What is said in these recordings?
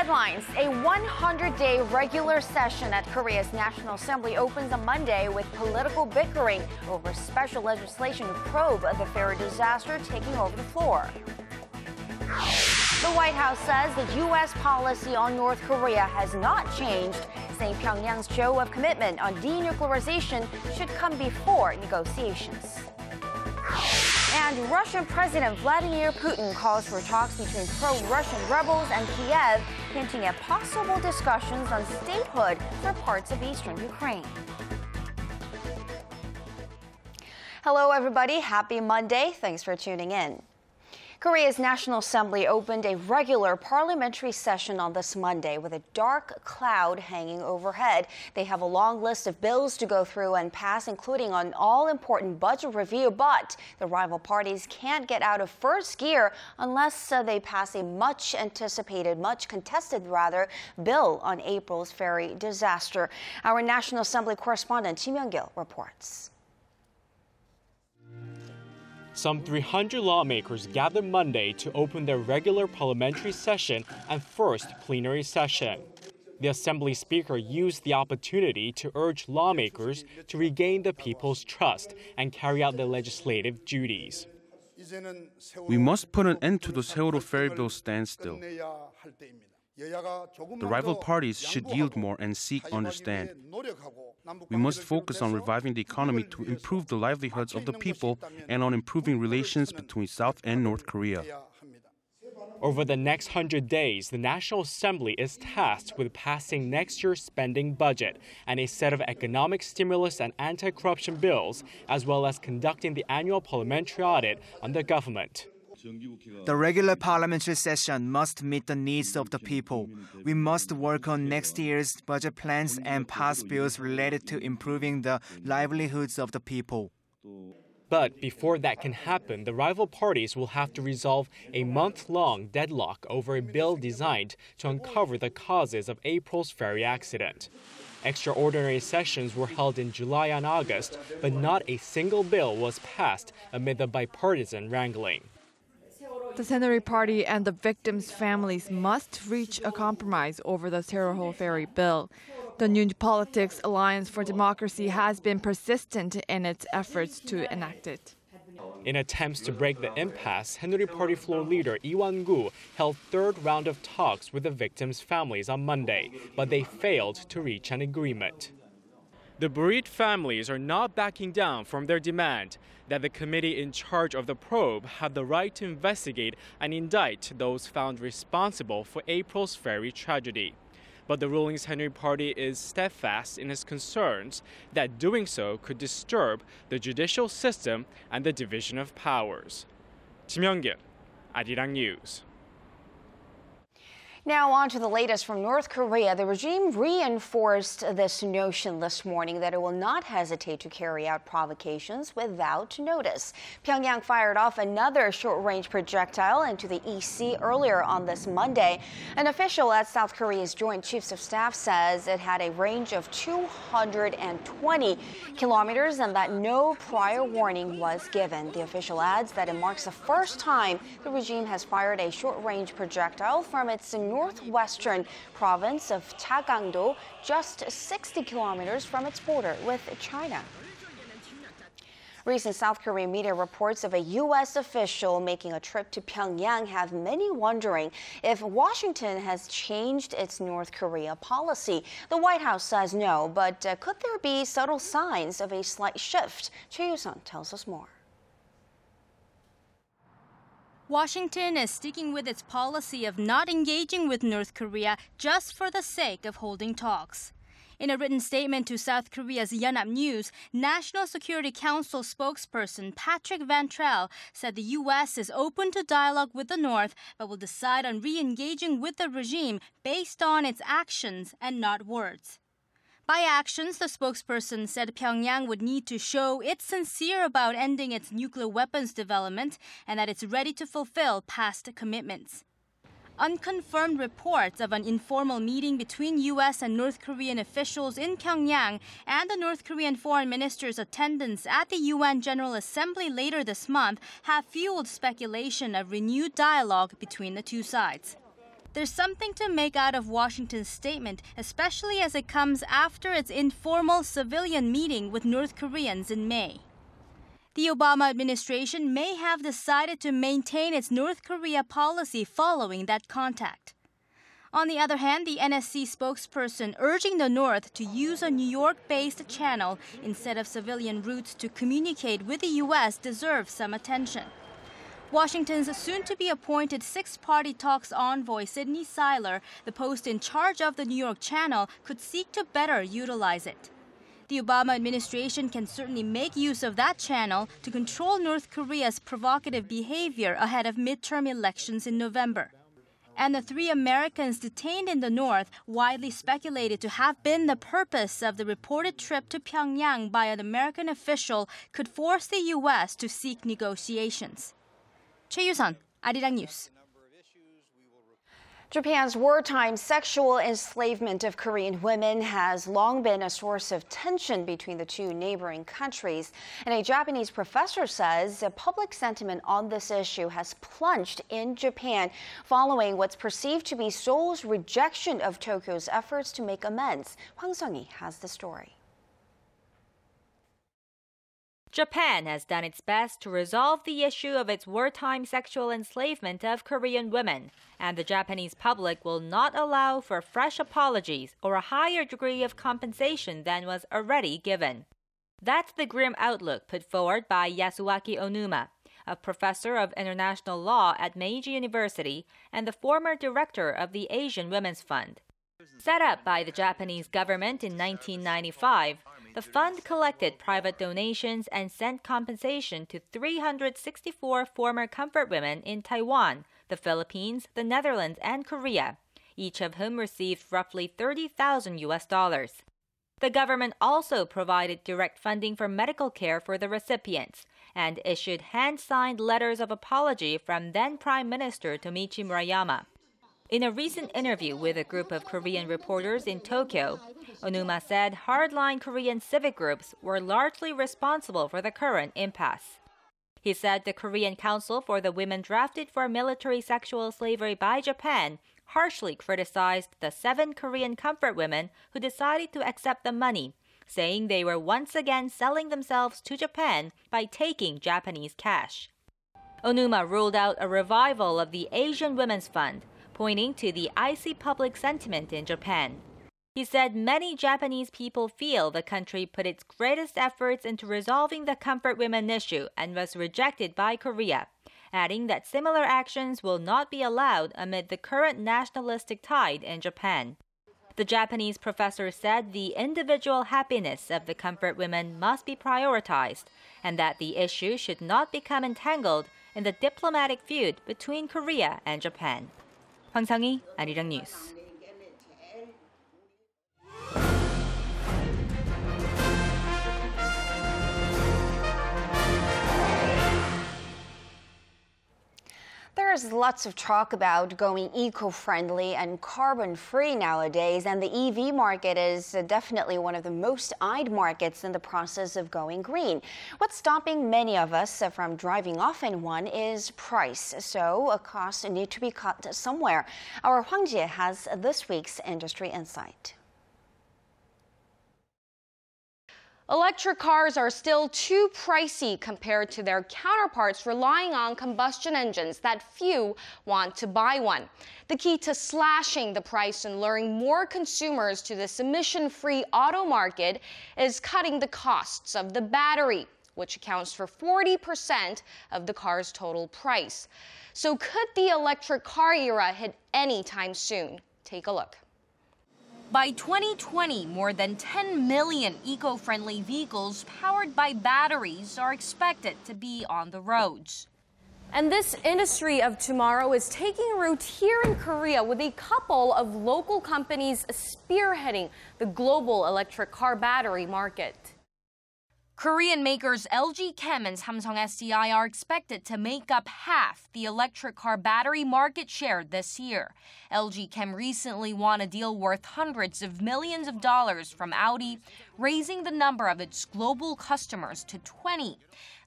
headlines. A 100-day regular session at Korea's National Assembly opens on Monday with political bickering over special legislation to probe the ferry disaster taking over the floor. The White House says the U.S. policy on North Korea has not changed, saying Pyongyang's show of commitment on denuclearization should come before negotiations. And Russian President Vladimir Putin calls for talks between pro-Russian rebels and Kiev, hinting at possible discussions on statehood for parts of eastern Ukraine. Hello, everybody. Happy Monday. Thanks for tuning in. Korea's National Assembly opened a regular parliamentary session on this Monday with a dark cloud hanging overhead. They have a long list of bills to go through and pass, including an all-important budget review, but the rival parties can't get out of first gear unless they pass a much contested bill on April's ferry disaster. Our National Assembly correspondent Ji Myung-kil reports. Some 300 lawmakers gathered Monday to open their regular parliamentary session and first plenary session. The Assembly Speaker used the opportunity to urge lawmakers to regain the people's trust and carry out their legislative duties. We must put an end to the Sewol-ho ferry bill standstill. The rival parties should yield more and seek understand. We must focus on reviving the economy to improve the livelihoods of the people and on improving relations between South and North Korea. Over the next 100 days, the National Assembly is tasked with passing next year's spending budget and a set of economic stimulus and anti-corruption bills, as well as conducting the annual parliamentary audit on the government. The regular parliamentary session must meet the needs of the people. We must work on next year's budget plans and pass bills related to improving the livelihoods of the people. But before that can happen, the rival parties will have to resolve a month-long deadlock over a bill designed to uncover the causes of April's ferry accident. Extraordinary sessions were held in July and August, but not a single bill was passed amid the bipartisan wrangling. The plenary party and the victims' families must reach a compromise over the Sewol-ho ferry bill. The New Politics Alliance for Democracy has been persistent in its efforts to enact it. In attempts to break the impasse, Plenary Party floor leader Lee Won-gu held third round of talks with the victims' families on Monday, but they failed to reach an agreement. The bereaved families are not backing down from their demand that the committee in charge of the probe have the right to investigate and indict those found responsible for April's ferry tragedy. But the ruling Plenary Party is steadfast in its concerns that doing so could disturb the judicial system and the division of powers. Ji Myung-kil, Arirang News. Now on to the latest from North Korea. The regime reinforced this notion this morning that it will not hesitate to carry out provocations without notice. Pyongyang fired off another short-range projectile into the East Sea earlier on this Monday. An official at South Korea's Joint Chiefs of Staff says it had a range of 220 kilometers and that no prior warning was given. The official adds that it marks the first time the regime has fired a short-range projectile from its northwestern province of Chagangdo, just 60 kilometers from its border with China. Recent South Korean media reports of a U.S. official making a trip to Pyongyang have many wondering if Washington has changed its North Korea policy. The White House says no, but could there be subtle signs of a slight shift? Choi Yoo-sun tells us more. Washington is sticking with its policy of not engaging with North Korea just for the sake of holding talks. In a written statement to South Korea's Yonhap News, National Security Council spokesperson Patrick Van Trell said the U.S. is open to dialogue with the North, but will decide on re-engaging with the regime based on its actions and not words. By actions, the spokesperson said Pyongyang would need to show it's sincere about ending its nuclear weapons development and that it's ready to fulfill past commitments. Unconfirmed reports of an informal meeting between U.S. and North Korean officials in Pyongyang and the North Korean foreign minister's attendance at the UN General Assembly later this month have fueled speculation of renewed dialogue between the two sides. there's something to make out of Washington's statement, especially as it comes after its informal civilian meeting with North Koreans in May. The Obama administration may have decided to maintain its North Korea policy following that contact. On the other hand, the NSC spokesperson urging the North to use a New York-based channel instead of civilian routes to communicate with the U.S. deserves some attention. Washington's soon-to-be-appointed six-party talks envoy Sidney Seiler, the post in charge of the New York channel, could seek to better utilize it. The Obama administration can certainly make use of that channel to control North Korea's provocative behavior ahead of midterm elections in November. And the three Americans detained in the North, widely speculated to have been the purpose of the reported trip to Pyongyang by an American official, could force the U.S. to seek negotiations. Choi Yu-sun, Arirang News. Japan's wartime sexual enslavement of Korean women has long been a source of tension between the two neighboring countries. And a Japanese professor says public sentiment on this issue has plunged in Japan following what's perceived to be Seoul's rejection of Tokyo's efforts to make amends. Hwang Sung-hee has the story. Japan has done its best to resolve the issue of its wartime sexual enslavement of Korean women, and the Japanese public will not allow for fresh apologies or a higher degree of compensation than was already given. That's the grim outlook put forward by Yasuaki Onuma, a professor of international law at Meiji University and the former director of the Asian Women's Fund. Set up by the Japanese government in 1995, the fund collected private donations and sent compensation to 364 former comfort women in Taiwan, the Philippines, the Netherlands, and Korea, each of whom received roughly $30,000. The government also provided direct funding for medical care for the recipients and issued hand-signed letters of apology from then Prime Minister Tomichi Murayama. In a recent interview with a group of Korean reporters in Tokyo, Onuma said hardline Korean civic groups were largely responsible for the current impasse. He said the Korean Council for the Women drafted for military sexual slavery by Japan harshly criticized the 7 Korean comfort women who decided to accept the money, saying they were once again selling themselves to Japan by taking Japanese cash. Onuma ruled out a revival of the Asian Women's Fund, pointing to the icy public sentiment in Japan. He said many Japanese people feel the country put its greatest efforts into resolving the comfort women issue and was rejected by Korea, adding that similar actions will not be allowed amid the current nationalistic tide in Japan. The Japanese professor said the individual happiness of the comfort women must be prioritized and that the issue should not become entangled in the diplomatic feud between Korea and Japan. Hwang Sung-hee, Arirang News. There's lots of talk about going eco-friendly and carbon-free nowadays, and the EV market is definitely one of the most eyed markets in the process of going green. What's stopping many of us from driving off in one is price, so costs need to be cut somewhere. Our Hwang Jie has this week's Industry Insight. Electric cars are still too pricey compared to their counterparts relying on combustion engines that few want to buy one. The key to slashing the price and luring more consumers to this emission-free auto market is cutting the costs of the battery, which accounts for 40% of the car's total price. So could the electric car era hit anytime soon? Take a look. By 2020, more than 10 million eco-friendly vehicles powered by batteries are expected to be on the roads. And this industry of tomorrow is taking root here in Korea with a couple of local companies spearheading the global electric car battery market. Korean makers LG Chem and Samsung SDI are expected to make up half the electric car battery market share this year. LG Chem recently won a deal worth hundreds of millions of dollars from Audi, raising the number of its global customers to 20.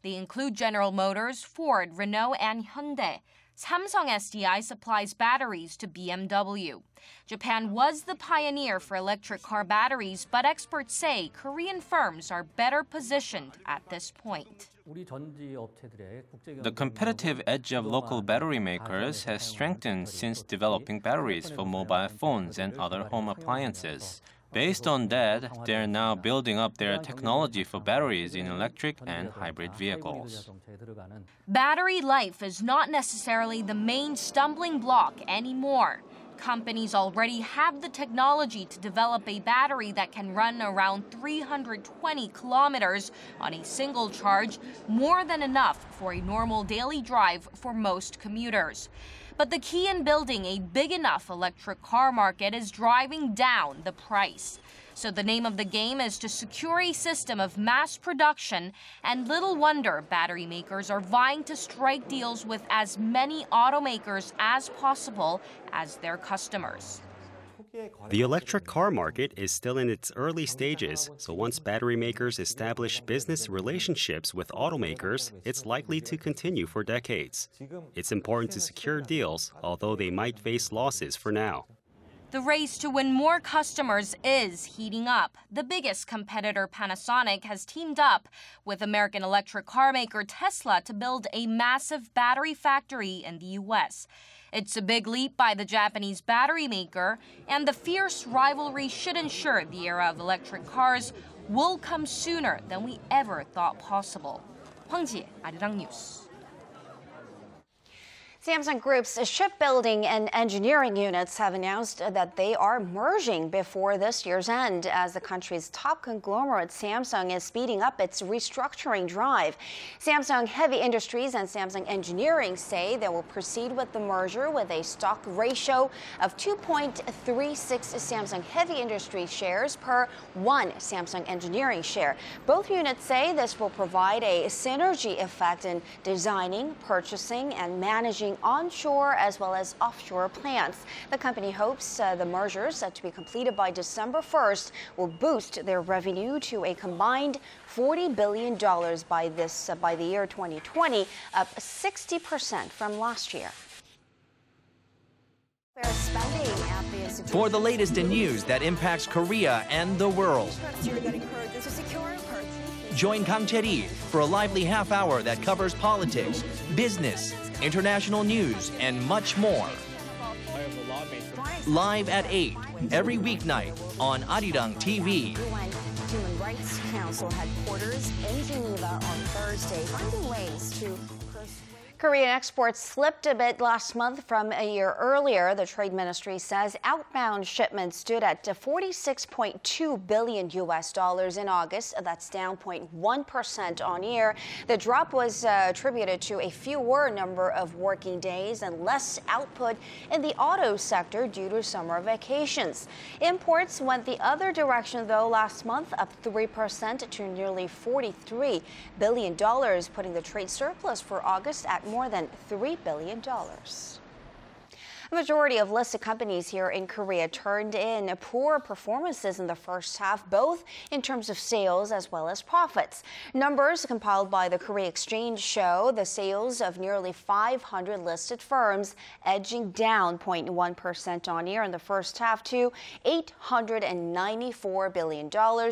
They include General Motors, Ford, Renault, and Hyundai. Samsung SDI supplies batteries to BMW. Japan was the pioneer for electric car batteries, but experts say Korean firms are better positioned at this point. The competitive edge of local battery makers has strengthened since developing batteries for mobile phones and other home appliances. Based on that, they're now building up their technology for batteries in electric and hybrid vehicles. Battery life is not necessarily the main stumbling block anymore. Companies already have the technology to develop a battery that can run around 320 kilometers on a single charge, more than enough for a normal daily drive for most commuters. But the key in building a big enough electric car market is driving down the price. So the name of the game is to secure a system of mass production, and little wonder battery makers are vying to strike deals with as many automakers as possible as their customers. The electric car market is still in its early stages, so once battery makers establish business relationships with automakers, it's likely to continue for decades. It's important to secure deals, although they might face losses for now. The race to win more customers is heating up. The biggest competitor, Panasonic, has teamed up with American electric car maker Tesla to build a massive battery factory in the U.S. It's a big leap by the Japanese battery maker, and the fierce rivalry should ensure the era of electric cars will come sooner than we ever thought possible. Hwang Ji, Arirang News. Samsung Group's shipbuilding and engineering units have announced that they are merging before this year's end as the country's top conglomerate Samsung is speeding up its restructuring drive. Samsung Heavy Industries and Samsung Engineering say they will proceed with the merger with a stock ratio of 2.36 Samsung Heavy Industries shares per 1 Samsung Engineering share. Both units say this will provide a synergy effect in designing, purchasing, and managing onshore as well as offshore plants. The company hopes the mergers to be completed by December 1st will boost their revenue to a combined $40 billion by the year 2020, up 60% from last year. For the latest in news that impacts Korea and the world, join Kang Chae-ri for a lively half hour that covers politics, business, international news, and much more. Live at 8, every weeknight on Arirang TV. Human Rights Council headquarters in Geneva on Thursday, finding ways to Korean exports slipped a bit last month from a year earlier. The Trade Ministry says outbound shipments stood at $46.2 billion in August. That's down 0.1% on year. The drop was attributed to a fewer number of working days and less output in the auto sector due to summer vacations. Imports went the other direction, though, last month, up 3% to nearly $43 billion, putting the trade surplus for August at more than $3 billion. A majority of listed companies here in Korea turned in poor performances in the first half, both in terms of sales as well as profits. Numbers compiled by the Korea Exchange show the sales of nearly 500 listed firms edging down 0.1% on year in the first half to $894 billion,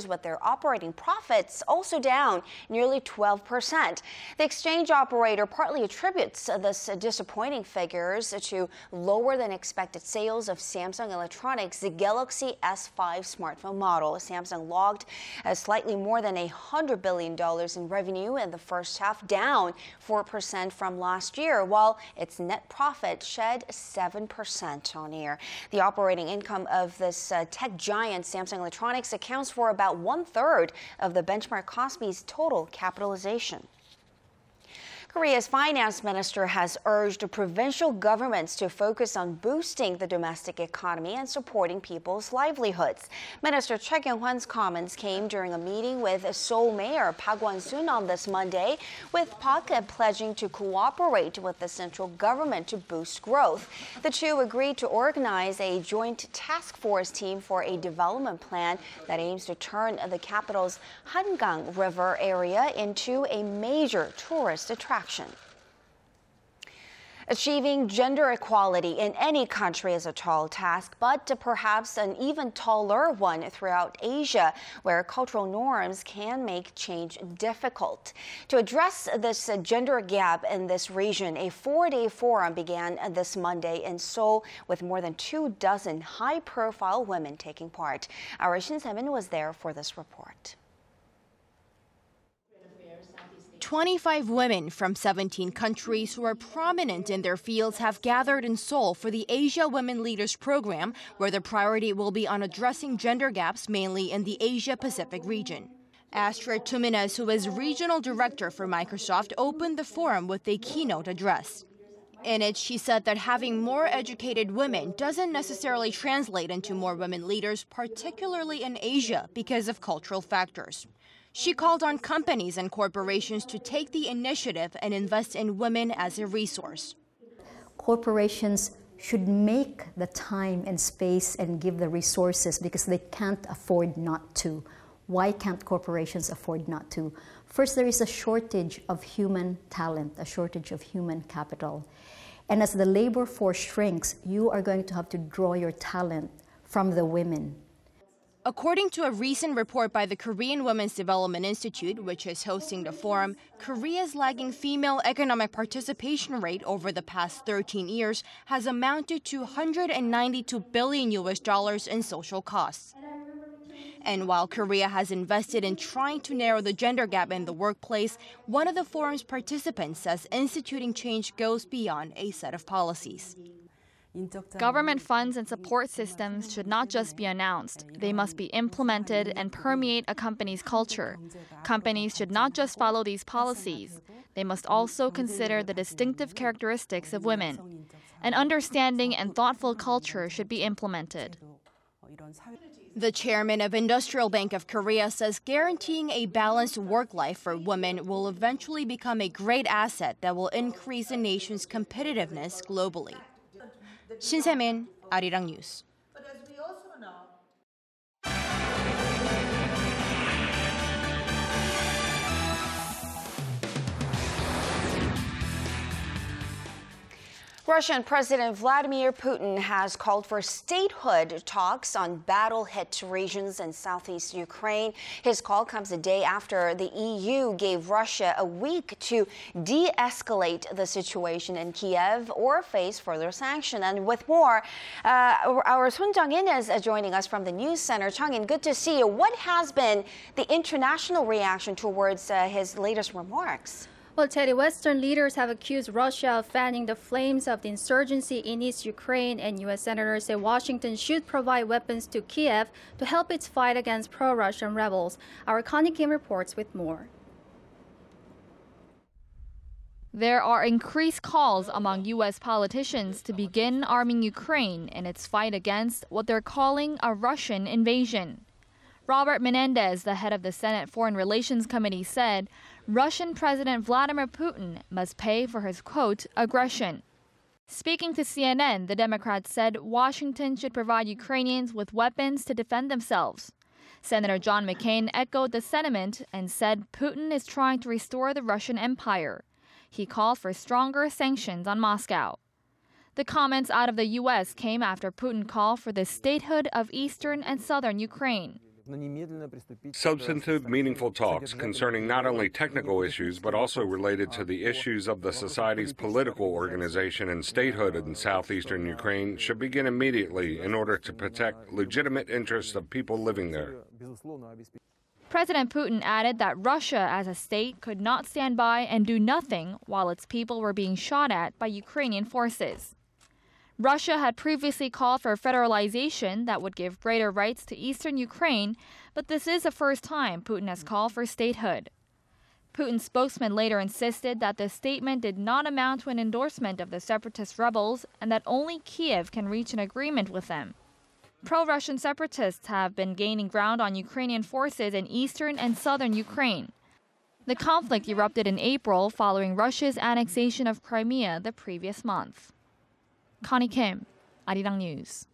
with their operating profits also down nearly 12%. The exchange operator partly attributes this disappointing figures to lower than expected sales of Samsung Electronics' Galaxy S5 smartphone model. Samsung logged slightly more than $100 billion in revenue in the first half, down 4% from last year, while its net profit shed 7% on year. The operating income of this tech giant, Samsung Electronics, accounts for about 1/3 of the benchmark Kospi's total capitalization. Korea's finance minister has urged provincial governments to focus on boosting the domestic economy and supporting people's livelihoods. Minister Choi Kyung-hwan's comments came during a meeting with Seoul Mayor Park Won-soon on this Monday, with Park pledging to cooperate with the central government to boost growth. The two agreed to organize a joint task force team for a development plan that aims to turn the capital's Hangang River area into a major tourist attraction. Achieving gender equality in any country is a tall task, but perhaps an even taller one throughout Asia, where cultural norms can make change difficult. To address this gender gap in this region, a 4-day forum began this Monday in Seoul with more than 24 high-profile women taking part. Our Shin Se-min was there for this report. 25 women from 17 countries who are prominent in their fields have gathered in Seoul for the Asia Women Leaders Program, where the priority will be on addressing gender gaps mainly in the Asia-Pacific region. Astrid Tuminez, who is regional director for Microsoft, opened the forum with a keynote address. In it, she said that having more educated women doesn't necessarily translate into more women leaders, particularly in Asia, because of cultural factors. She called on companies and corporations to take the initiative and invest in women as a resource. Corporations should make the time and space and give the resources because they can't afford not to. Why can't corporations afford not to? First, there is a shortage of human talent, a shortage of human capital. And as the labor force shrinks, you are going to have to draw your talent from the women. According to a recent report by the Korean Women's Development Institute, which is hosting the forum, Korea's lagging female economic participation rate over the past 13 years has amounted to $192 billion in social costs. And while Korea has invested in trying to narrow the gender gap in the workplace, one of the forum's participants says instituting change goes beyond a set of policies. Government funds and support systems should not just be announced. They must be implemented and permeate a company's culture. Companies should not just follow these policies. They must also consider the distinctive characteristics of women. An understanding and thoughtful culture should be implemented. The chairman of Industrial Bank of Korea says guaranteeing a balanced work life for women will eventually become a great asset that will increase the nation's competitiveness globally. Shin Se-min, Arirang News. Russian President Vladimir Putin has called for statehood talks on battle-hit regions in southeast Ukraine. His call comes a day after the EU gave Russia a week to de-escalate the situation in Kiev or face further sanction. And with more, our Sun Jung-in is joining us from the News Center. Jung-in, good to see you. What has been the international reaction towards his latest remarks? Well, Teddy, Western leaders have accused Russia of fanning the flames of the insurgency in East Ukraine, and U.S. senators say Washington should provide weapons to Kiev to help its fight against pro-Russian rebels. Our Connie Kim reports with more. There are increased calls among U.S. politicians to begin arming Ukraine in its fight against what they're calling a Russian invasion. Robert Menendez, the head of the Senate Foreign Relations Committee, said Russian President Vladimir Putin must pay for his, quote, aggression. Speaking to CNN, the Democrat said Washington should provide Ukrainians with weapons to defend themselves. Senator John McCain echoed the sentiment and said Putin is trying to restore the Russian Empire. He called for stronger sanctions on Moscow. The comments out of the U.S. came after Putin called for the statehood of eastern and southern Ukraine. Substantive, meaningful talks concerning not only technical issues, but also related to the issues of the society's political organization and statehood in southeastern Ukraine should begin immediately in order to protect legitimate interests of people living there. President Putin added that Russia as a state could not stand by and do nothing while its people were being shot at by Ukrainian forces. Russia had previously called for federalization that would give greater rights to eastern Ukraine, but this is the first time Putin has called for statehood. Putin's spokesman later insisted that the statement did not amount to an endorsement of the separatist rebels and that only Kiev can reach an agreement with them. Pro-Russian separatists have been gaining ground on Ukrainian forces in eastern and southern Ukraine. The conflict erupted in April following Russia's annexation of Crimea the previous month. Connie Kim, Arirang News.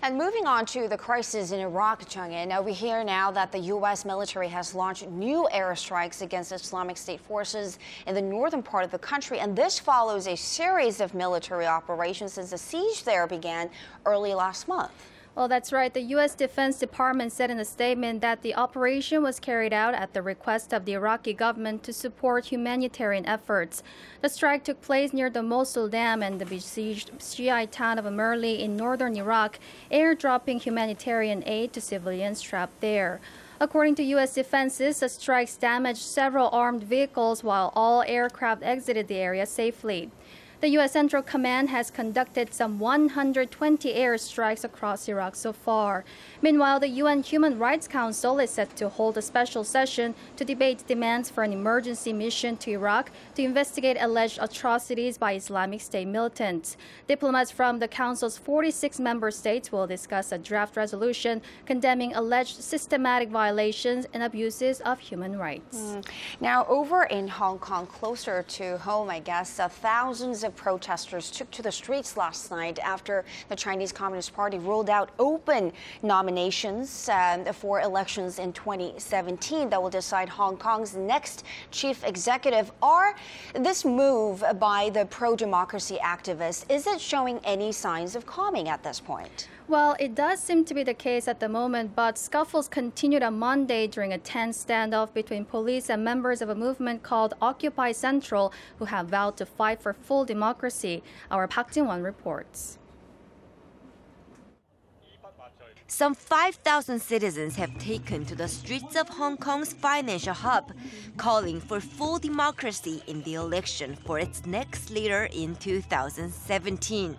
And moving on to the crisis in Iraq, Chung-in. Now we hear now that the U.S. military has launched new airstrikes against Islamic State forces in the northern part of the country. And this follows a series of military operations since the siege there began early last month. Well, that's right. The U.S. Defense Department said in a statement that the operation was carried out at the request of the Iraqi government to support humanitarian efforts. The strike took place near the Mosul Dam and the besieged Shiite town of Amirli in northern Iraq, airdropping humanitarian aid to civilians trapped there. According to U.S. defenses, the strikes damaged several armed vehicles while all aircraft exited the area safely. The U.S. Central Command has conducted some 120 airstrikes across Iraq so far. Meanwhile, the UN Human Rights Council is set to hold a special session to debate demands for an emergency mission to Iraq to investigate alleged atrocities by Islamic State militants. Diplomats from the Council's 46 member states will discuss a draft resolution condemning alleged systematic violations and abuses of human rights. Now, over in Hong Kong, closer to home, I guess, thousands of protesters took to the streets last night after the Chinese Communist Party ruled out open nominations for elections in 2017 that will decide Hong Kong's next chief executive. This move by the pro-democracy activists, is it showing any signs of calming at this point? Well, it does seem to be the case at the moment, but scuffles continued on Monday during a tense standoff between police and members of a movement called Occupy Central, who have vowed to fight for full democracy. Our Park Jin-won reports. Some 5,000 citizens have taken to the streets of Hong Kong's financial hub, calling for full democracy in the election for its next leader in 2017.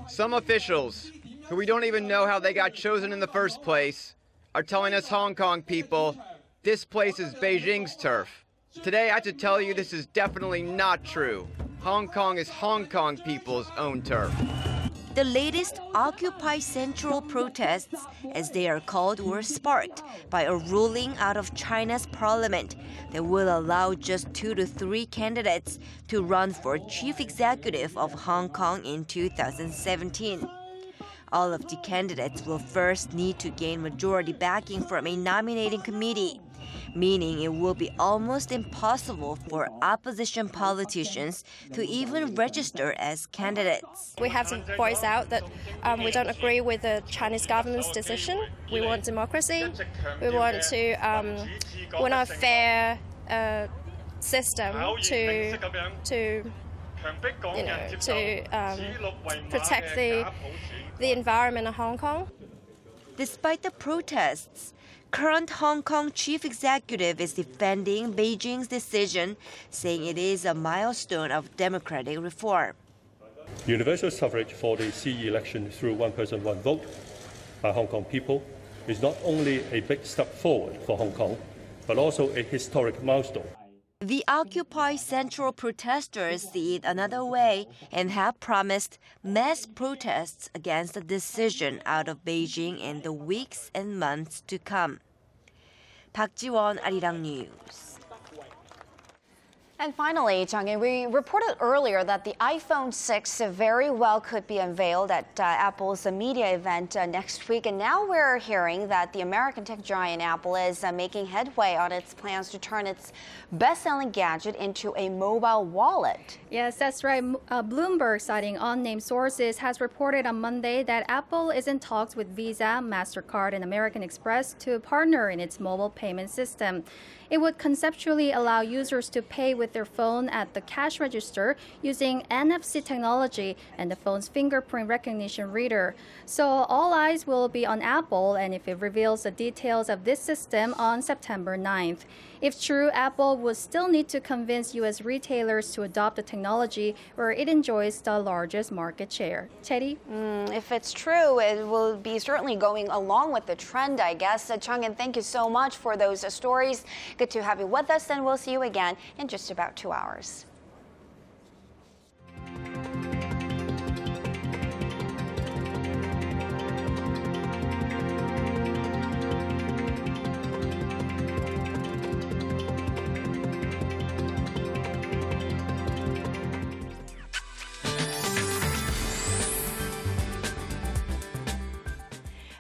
Some officials, who we don't even know how they got chosen in the first place, are telling us Hong Kong people, this place is Beijing's turf. Today I have to tell you this is definitely not true. Hong Kong is Hong Kong people's own turf. The latest Occupy Central protests, as they are called, were sparked by a ruling out of China's parliament that will allow just 2 to 3 candidates to run for chief executive of Hong Kong in 2017. All of the candidates will first need to gain majority backing from a nominating committee, meaning it will be almost impossible for opposition politicians to even register as candidates. We have to voice out that we don't agree with the Chinese government's decision. We want democracy. We want to want a fair system to protect the environment of Hong Kong. Despite the protests, current Hong Kong chief executive is defending Beijing's decision, saying it is a milestone of democratic reform. Universal suffrage for the CE election through one person, one vote by Hong Kong people is not only a big step forward for Hong Kong, but also a historic milestone. The Occupy Central protesters see it another way and have promised mass protests against the decision out of Beijing in the weeks and months to come. Park Ji-won, Arirang News. And finally, Chung-in, we reported earlier that the iPhone 6 very well could be unveiled at Apple's media event next week. And now we're hearing that the American tech giant Apple is making headway on its plans to turn its best-selling gadget into a mobile wallet. Yes, that's right. Bloomberg, citing unnamed sources, has reported on Monday that Apple is in talks with Visa, MasterCard, and American Express to partner in its mobile payment system. It would conceptually allow users to pay with their phone at the cash register using NFC technology and the phone's fingerprint recognition reader. So all eyes will be on Apple, and if it reveals the details of this system on September 9th. If true, Apple will still need to convince U.S. retailers to adopt the technology where it enjoys the largest market share. Teddy? If it's true, it will be certainly going along with the trend, I guess. Chung-in, thank you so much for those stories. Good to have you with us, and we'll see you again in just about 2 hours.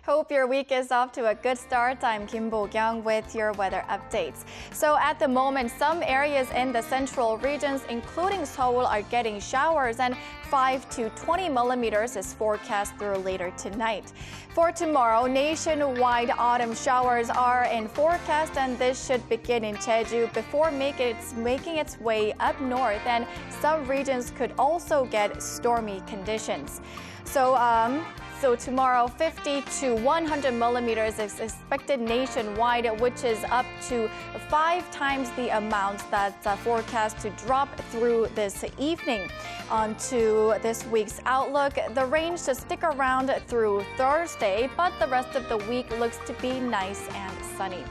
Hope your week is off to a good start. I'm Kim Bo-kyung with your weather updates. So at the moment, some areas in the central regions, including Seoul, are getting showers, and 5 to 20 millimeters is forecast through later tonight. For tomorrow, nationwide autumn showers are in forecast, and this should begin in Jeju before making its way up north, and some regions could also get stormy conditions. So tomorrow, 50 to 100 millimeters is expected nationwide, which is up to 5 times the amount that's forecast to drop through this evening. On to this week's outlook. The rain should stick around through Thursday, but the rest of the week looks to be nice and sunny.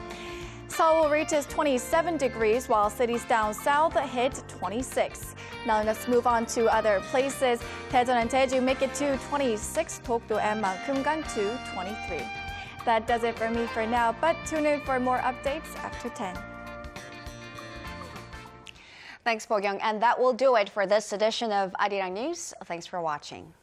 Seoul reaches 27 degrees, while cities down south hit 26. Now let's move on to other places. Daejeon and Jeju make it to 26, Dokdo and Kumgang to 23. That does it for me for now, but tune in for more updates after 10. Thanks, Bo-kyung, and that will do it for this edition of Arirang News. Thanks for watching.